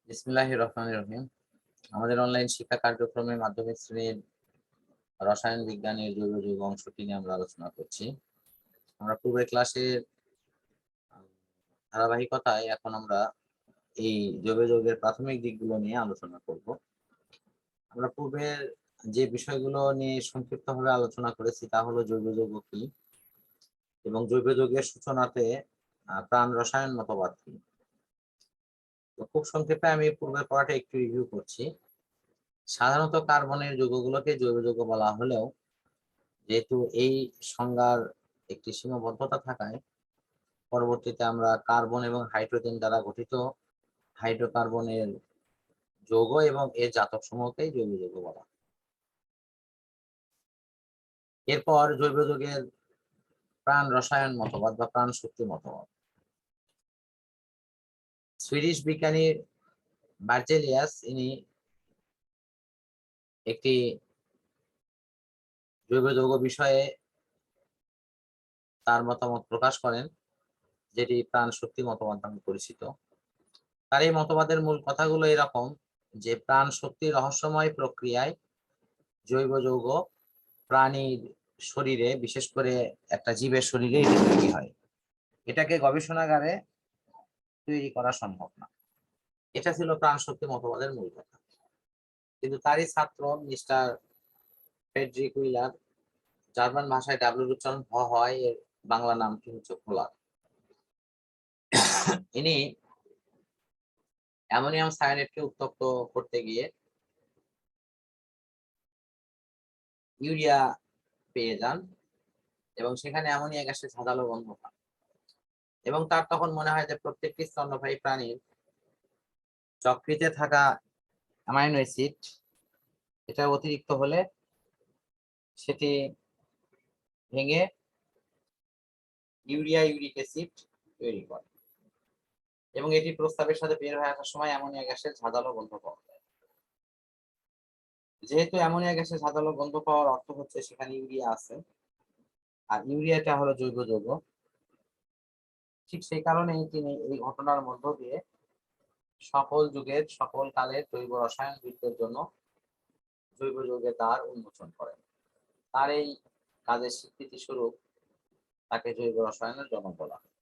বিসমিল্লাহির রহমানির রহিম। আমাদের অনলাইন শিক্ষা কার্যক্রমে মাধ্যমিক শ্রেণীর রসায়ন বিজ্ঞানের জৈব যৌগ অংশটি নিয়ে আমরা আলোচনা করছি। আমরা পূর্বের ক্লাসের ধারাবাহিকতায় এখন আমরা এই জৈব যৌগের প্রাথমিক দিকগুলো নিয়ে আলোচনা করব। আমরা পূর্বের যে বিষয়গুলো নিয়ে সংক্ষিপ্তভাবে আলোচনা করেছি তা হলো জৈব যৌগ কি এবং জৈব যৌগের সূচনাতে প্রাণ রসায়ন মতবাদ কি। খুব সংক্ষেপে আমি পূর্বের পড়াটা একটু রিভিউ করছি। সাধারণত কার্বনের যৌগগুলোকে জৈব যৌগ বলা হলেও যেহেতু এই সংজ্ঞার একটি সীমাবদ্ধতা থাকায় পরবর্তীতে আমরা কার্বন এবং হাইড্রোজেন দ্বারা গঠিত হাইড্রোকার্বনের যৌগ এবং এর জাতক সমূহকেই জৈব যৌগ বলা। এরপর জৈব যৌগের প্রাণ রসায়ন মতবাদ বা প্রাণ শক্তি মতবাদ। সুইডিশ বিজ্ঞানী বার্জেলিয়াস ইনি একটি জৈব যৌগ বিষয়ে তার মতামত প্রকাশ করেন, যেটি প্রাণ শক্তি মতবাদ নামে পরিচিত। তার এই মতবাদের মূল কথাগুলো এরকম যে প্রাণ শক্তির রহস্যময় প্রক্রিয়ায় জৈব যৌগ প্রাণীর শরীরে, বিশেষ করে একটা জীবের শরীরে এটি তৈরি হয়। এটাকে গবেষণাগারে তৈরি করা সম্ভব না। এটা ছিল প্রাণ শক্তি মতবাদের মূল কথা। কিন্তু তারই ছাত্র মিস্টার ফ্রেডরিক উইলার, জার্মান ভাষায় ডাব্লিউর উচ্চারণ হয়, এর বাংলা নামটি হচ্ছে খোলা। ইনি অ্যামোনিয়াম সায়ানেটকে উত্তপ্ত করতে গিয়ে ইউরিয়া পেয়ে যান এবং সেখানে অ্যামোনিয়া গ্যাসের ঝাঁঝালো গন্ধ পান এবং তার তখন মনে হয় যে প্রত্যেকটি স্তন্যপায়ী প্রাণীর যকৃতে থাকা অ্যামাইনো অ্যাসিড এটা অতিরিক্ত হলে সেটি ভেঙে ইউরিক অ্যাসিড তৈরি করে এবং এটি প্রস্তাবের সাথে বের হয়ে আসার সময় অ্যামোনিয়া গ্যাসের ঝাঁঝালো গন্ধ পাওয়া যায়। যেহেতু অ্যামোনিয়া গ্যাসের ঝাঁঝালো গন্ধ পাওয়ার অর্থ হচ্ছে সেখানে ইউরিয়া আছে, আর ইউরিয়াটা হলো জৈব যৌগ। ঠিক সেই কারণেই তিনি এই ঘটনার মধ্য দিয়ে সকল যুগের সকল কালের জৈব রসায়নবিদদের জন্য জৈব যৌগের দ্বার উন্মোচন করেন। তার এই কাজের স্বীকৃতি স্বরূপ তাকে জৈব রসায়নের জনক বলা হয়।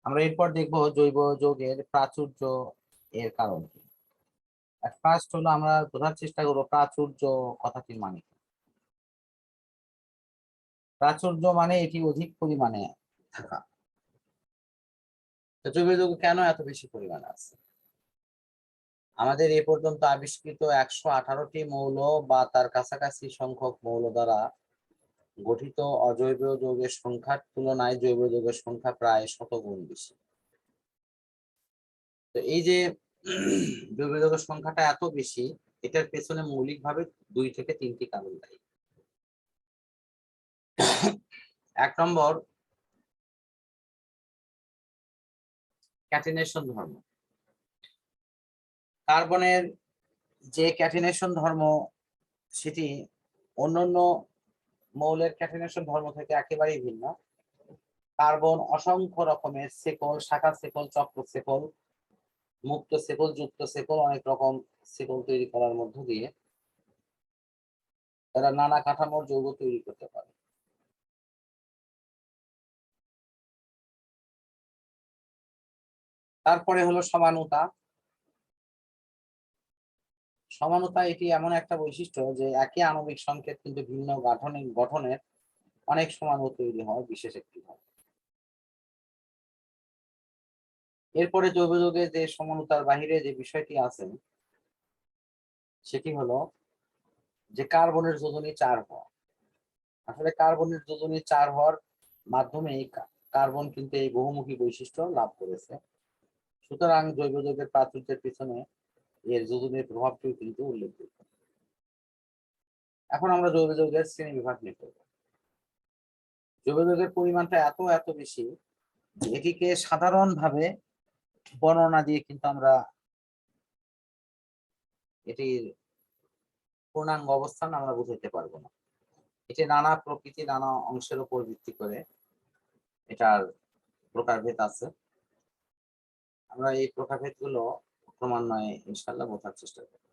আমরা এরপর দেখব জৈব যৌগের প্রাচুর্য এর কারণ কি। ফার্স্ট হলো আমরা বোঝার চেষ্টা করবো প্রাচুর্য কথাটির মানে কি। প্রাচুর্য মানে এটি অধিক পরিমাণে থাকা। জৈব যৌগ কেন এত বেশি পরিমাণে আছে? আমাদের এ পর্যন্ত আবিষ্কৃত 118টি মৌল বা তার কাছাকাছি সংখ্যক মৌল দ্বারা গঠিত অজৈব যৌগের সংখ্যার তুলনায় জৈব যৌগের সংখ্যা প্রায় 100 গুণ বেশি। তো এই যে জৈব যৌগের সংখ্যাটা এত বেশি, এটার পেছনে মৌলিকভাবে 2 থেকে 3টি কারণ দায়ী। 1 নম্বর, ক্যাটিনেশন ধর্ম। কার্বনের যে ক্যাটিনেশন ধর্ম সেটি অন্যান্য মৌলের ক্যাটিনেশন ধর্ম থেকে একেবারেই ভিন্ন। কার্বন অসংখ্য রকমের সেকল, শাখা সেকল, চক্র সেকল, মুক্ত সেকল, যুক্ত সেকল, অনেক রকম সেকল তৈরি করার মধ্য দিয়ে তারা নানা কাঠামোর যৌগ তৈরি করতে পারে। তারপরে হলো সমানুতা। সমানুতা এটি এমন একটা বৈশিষ্ট্য যে একই আণবিক সংকেত কিন্তু ভিন্ন গঠনের অনেক সমাণু তৈরি হয় বিশেষ একটি ভাবে। এরপরে জৈব যৌগের যে সমানুতার বাহিরে যে বিষয়টি আছে সেটি হলো যে কার্বনের যোজনী 4 হওয়া। আসলে কার্বনের যোজনী 4 হওয়ার মাধ্যমে কার্বন কিন্তু এই বহুমুখী বৈশিষ্ট্য লাভ করেছে। সুতরাং জৈব যৌগের প্রাচুর্যের পিছনে এর যোজনীর প্রভাবটিও কিন্তু উল্লেখযোগ্য। এখন আমরা জৈব যৌগের শ্রেণী বিভাগ নিয়ে করব। জৈব যৌগের পরিমাণটা এত বেশি, এটিকে সাধারণভাবে বর্ণনা দিয়ে কিন্তু আমরা এটির পূর্ণাঙ্গ অবস্থান আমরা বুঝাতে পারবো না। এটি নানা প্রকৃতি, নানা অংশের উপর ভিত্তি করে এটার প্রকারভেদ আছে। আমরা এই প্রকারভেদ গুলো ক্রমান্বয়ে ইনশাআল্লাহ বোঝার চেষ্টা করব।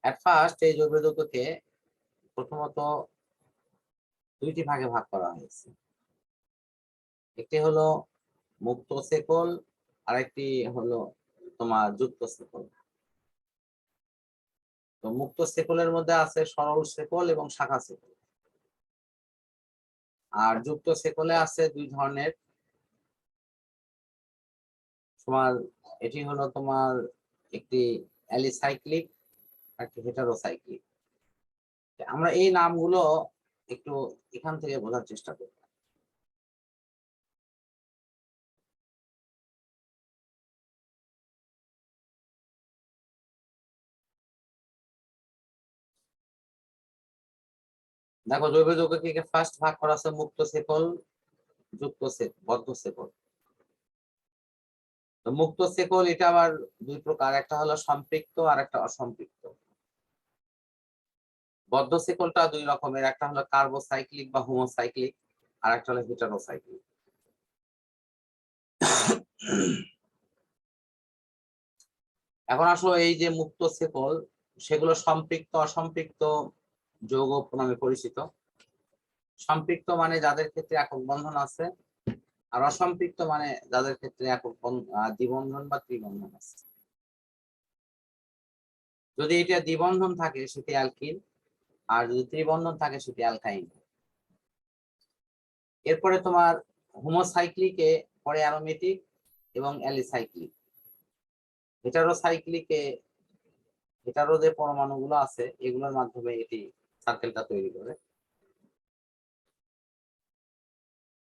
এট ফার্স্ট এই জৈব যৌগকে প্রথমত দুইটি ভাগে ভাগ করা হয়েছে। একটি হলো মুক্ত শেকল, আরেকটি হলো তোমার যুক্ত শেকল। তো মুক্ত শেকলের মধ্যে আছে সরল শেকল এবং শাখা শেকল, আর যুক্ত শেকলে আছে দুই ধরনের। তোমার এটি হলো তোমার একটি অ্যালিসাইক্লিক আর একটি হেটারোসাইক্লিক। আমরা এই নামগুলো একটু এখান থেকে বোঝার চেষ্টা করব। দেখো জৈব যৌগকে ফার্স্ট ভাগ করা আছে মুক্ত শেকল, যুক্ত শেকল, বদ্ধ শেকল। তো মুক্ত শেকল এটা আবার দুই প্রকার, একটা হলো সম্পৃক্ত আর একটা অসম্পৃক্ত। বদ্ধ শেকলটা দুই রকমের, একটা হলো কার্বোসাইক্লিক বা হোমোসাইক্লিক, আর একটা হলো হেটারোসাইক্লিক। এখন আসলে এই যে মুক্ত শেকল, সেগুলো সম্পৃক্ত অসম্পৃক্ত যৌগ নামে পরিচিত। সম্পৃক্ত মানে যাদের ক্ষেত্রে একক বন্ধন আছে, আর অসম্পৃক্ত মানে যাদের ক্ষেত্রে একক দ্বিবন্ধন বা ত্রিবন্ধন আছে। যদি এটা দ্বিবন্ধন থাকে সেটি অ্যালকিন, আর যদি ত্রিবন্ধন থাকে সেটি অ্যালকাইন। এরপরে তোমার হোমোসাইক্লিকে পরে অ্যারোমেটিক এবং অ্যালিসাইক্লিক। হেটারোসাইক্লিকে হেটারো যে পরমাণুগুলো আছে এগুলোর মাধ্যমে এটি সার্কেলটা তৈরি করে।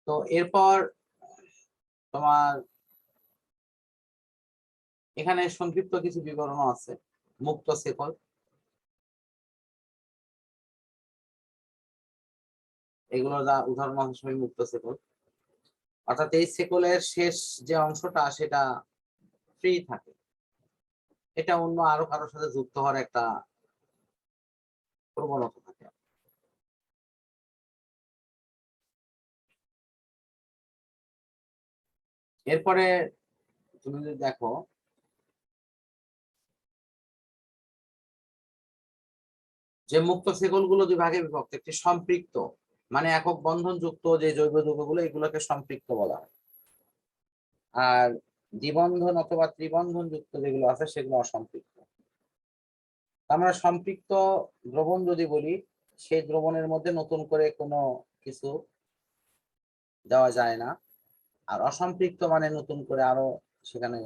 তো এরপর তোমার এখানে সংক্ষিপ্ত কিছু বিবরণ আছে। মুক্ত শেকল, এগুলো যা উদাহরণ হিসেবে মুক্ত শেকল, অর্থাৎ এই শেকলের শেষ যে অংশটা সেটা ফ্রি থাকে, এটা অন্য আরো কারোর সাথে যুক্ত হওয়ার একটা প্রবণতা থাকে। এরপরে তুমি যদি দেখো যে মুক্ত শেকল গুলো দুই ভাগে বিভক্ত, একটি সম্পৃক্ত মানে একক বন্ধন যুক্ত যে জৈব যৌগগুলো এগুলোকে সম্পৃক্ত বলা হয়, আর দ্বিবন্ধন অথবা ত্রিবন্ধন যুক্ত যেগুলো আছে সেগুলো অসম্পৃক্ত। আমরা সম্পৃক্ত দ্রবণ যদি বলি, সেই দ্রবণের মধ্যে নতুন করে কোনো কিছু দেওয়া যায় না, আর অসম্পৃক্ত মানে নতুন করে আরো সেখানে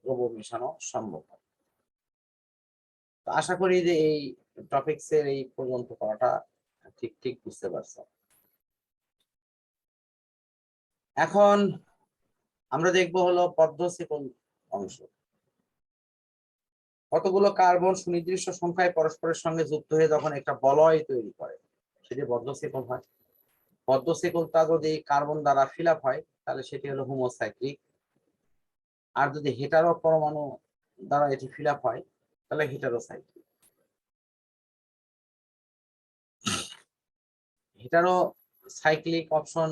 দ্রব্য মেশানো সম্ভব। তো আশা করি যে এই টপিকস এর এই পর্যন্ত করাটা ঠিক ঠিক বুঝতে পারছো। এখন আমরা দেখবো হলো বদ্ধ শেকল অংশ। কতগুলো কার্বন সুনির্দিষ্ট সংখ্যায় পরস্পরের সঙ্গে যুক্ত হয়ে যখন একটা বলয় তৈরি করে সেটি বদ্ধ শেকল হয়। বদ্ধ শেকলটা যদি কার্বন দ্বারা ফিল আপ হয় তাহলে সেটি হলো হোমোসাইক্লিক, আর যদি হেটারো পরমাণু দ্বারা এটি ফিল আপ হয় তাহলে হেটারোসাইক্লিক। হেটারো সাইক্লিক অপশন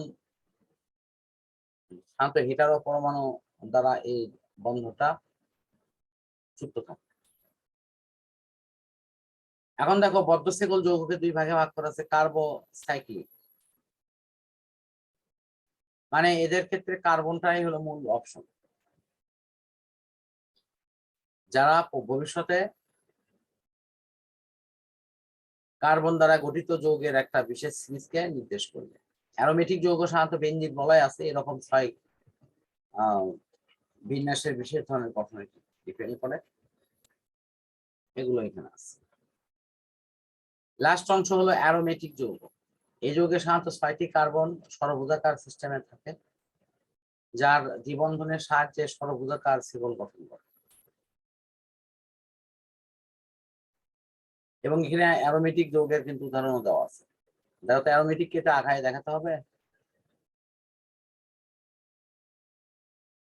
সাধারণত হেটারো পরমাণু দ্বারা এই বন্ধটা যুক্ত থাকে। এখন দেখো বদ্ধ শেকল যৌগকে দুই ভাগে ভাগ করা আছে, কার্বোসাইক্লিক মানে এদের ক্ষেত্রে কার্বনটাই হলো মূল অপশন, যারা ভবিষ্যতে কার্বন দ্বারা গঠিত যৌগের একটা বিশেষ সিরিজকে নির্দেশ করবে। অ্যারোমেটিক যৌগ সাধারণত বেঞ্জিন বলয় আছে, এরকম 6 বিন্যাসের বিশেষ ধরনের গঠন ডিপেন্ড করে, এগুলো এখানে আছে। লাস্ট অংশ হলো অ্যারোমেটিক যৌগ। এই যৌগে সাধারণত 6টি কার্বন ষড়ভুজাকার সিস্টেমে থাকে, যার দ্বিবন্ধনের সাহায্যে ষড়ভুজাকার শেকল গঠন করে। এবং এখানে অ্যারোমেটিক যৌগের কিন্তু উদাহরণও দেওয়া আছে। দেখো তো অ্যারোমেটিক কে আঁকায় দেখাতে হবে,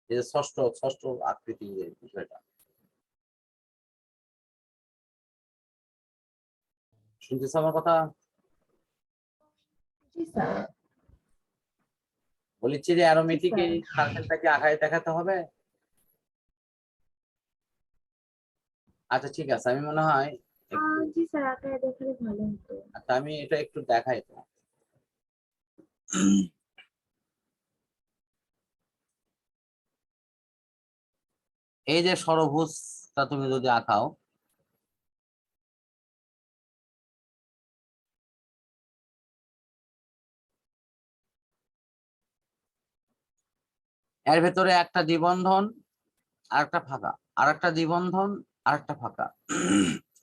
এই যে ষষ্ঠ ষষ্ঠ আকৃতি যে বিষয়টা, শুনতেছ আমার কথা? জি স্যার। বলেছি যে অ্যারোমেটিক এই সার্কেলটাকে আঁকায় দেখাতে হবে। আচ্ছা ঠিক আছে, আমি মনে হয় জি স্যার, আঁকায় দেখালে ভালো হতো। আচ্ছা আমি এটা একটু দেখাই তো। এই যে ষড়ভুজটা তুমি যদি আঁকাও, এর ভেতরে একটা দ্বিবন্ধন আর একটা ফাঁকা, আর একটা দ্বিবন্ধন আর একটা ফাঁকা,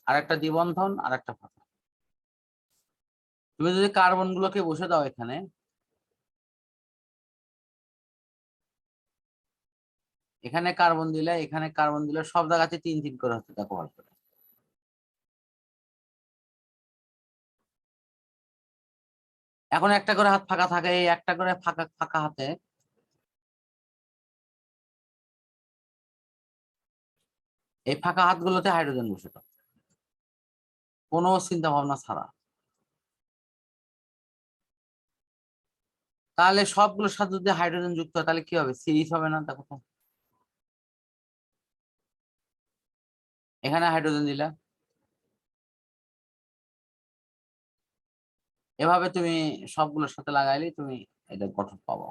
আর একটা দ্বিবন্ধন আর একটা ফাঁকা। তুমি যদি কার্বন গুলোকে বসে দাও এখানে, এখানে কার্বন দিলে এখানে কার্বন দিলে সব জায়গাতে 3 3 করে হচ্ছে, দেখো ভালো করে। এখন একটা করে হাত ফাঁকা থাকে, এই একটা করে ফাঁকা ফাঁকা হাতে এই ফাঁকা হাতগুলোতে হাইড্রোজেন বসে দাও, কোনো চিন্তা ভাবনা ছাড়া। তাহলে সবগুলোর সাথে যদি হাইড্রোজেন যুক্ত হয় তাহলে কি হবে? সিরিজ হবে না? দেখো তো, এখানে হাইড্রোজেন দিলা, এভাবে তুমি সবগুলোর সাথে লাগাইলে তুমি এটা গঠন পাবো।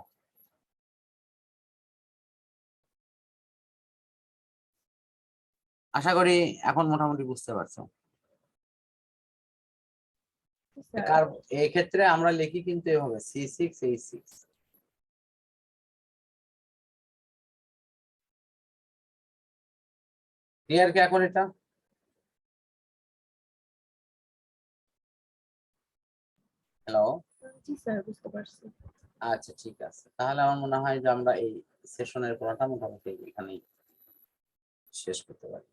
আশা করি এখন মোটামুটি বুঝতে পারছো। এই ক্ষেত্রে আমরা লিখি কিন্তু এভাবে C6H6। ক্লিয়ার কি এখন এটা? হ্যালো। জি স্যার, বুঝতে পারছি। আচ্ছা ঠিক আছে, তাহলে আমার মনে হয় যে আমরা এই সেশনের পড়াটা মোটামুটি এখানেই শেষ করতে পারি।